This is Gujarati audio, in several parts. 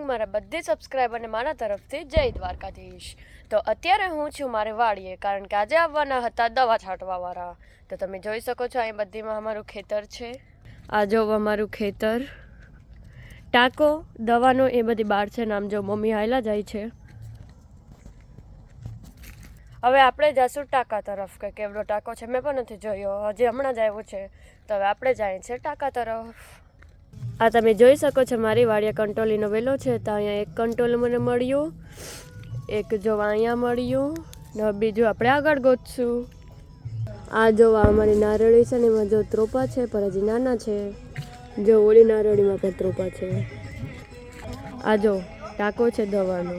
મારા બધી સબસ્ક્રાઈબરને મારા તરફથી જય દ્વારકાધીશ। તો અત્યારે હું છું મારે વાડીએ, કારણ કે આજે આવવાના હતા દવા છાંટવાવાળા। તો તમે જોઈ શકો છો અહીં બધીમાં અમારું ખેતર છે। આ જો અમારું ખેતર, ટાંકો દવાનો એ બધી બહાર છે ને, આમ જો મમ્મી હાયલા જાય છે। હવે આપણે જઈશું ટાંકા તરફ, કે કેવડો ટાંકો છે મેં પણ નથી જોયો, હજી હમણાં જ આવ્યો છે। તો હવે આપણે જાય છે ટાંકા તરફ। આ તમે જોઈ શકો છો મારી વાડીએ કંટોલીનો વેલો છે, તો અહીંયા એક કંટોલ મને મળ્યું, એક જોવા અહીંયા મળ્યું ને બીજું આપણે આગળ ગોતશું। આ જોવા અમારી નારળી છે ને, એમાં જો ત્રોપા છે પણ હજી નાના છે, જો ઓલી નારળીમાં પણ ત્રોપા છે। આ જો ટાંકો છે દવાનો।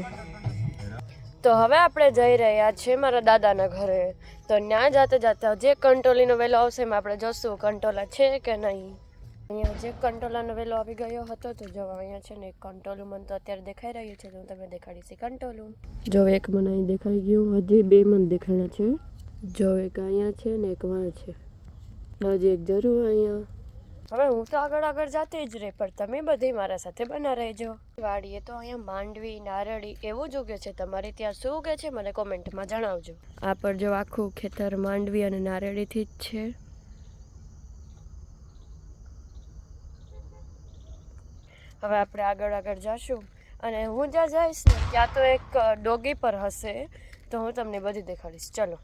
તો હવે આપણે જઈ રહ્યા છીએ મારા દાદાના ઘરે। તો ત્યાં જાતે જાતે જે કંટોલીનો વેલો આવશે એમાં આપણે જોશું કંટોલા છે કે નહીં। અહીંયા જે કંટોલાનો વેલો આવી ગયો હતો, તો જો અહીંયા છે ને એક કંટોલું મને તો અત્યારે દેખાઈ રહ્યું છે, તો હું તમને દેખાડીશ કંટોલું। જો એક મને અહીં દેખાઈ ગયું, હજી બે મને દેખાણા છે। જો એક અહીંયા છે ને એક વાં છે, હજી એક જરૂર અહીંયા। હવે હું તો આગળ આગળ જાતી જ રહી, પણ તમે બધી મારા સાથે બના રહેજો। વાડીએ તો અહીંયા માંડવી, નારળી એવું જ ઉગે છે, તમારે ત્યાં શું ઉગે છે મને કોમેન્ટમાં જણાવજો। આ પર જો આખું ખેતર માંડવી અને નારળીથી જ છે। હવે આપણે આગળ આગળ જઈશું, અને હું જ્યાં જઈશ ને ત્યાં તો એક ડોગી પર હશે, તો હું તમને બધી દેખાડીશ। ચલો।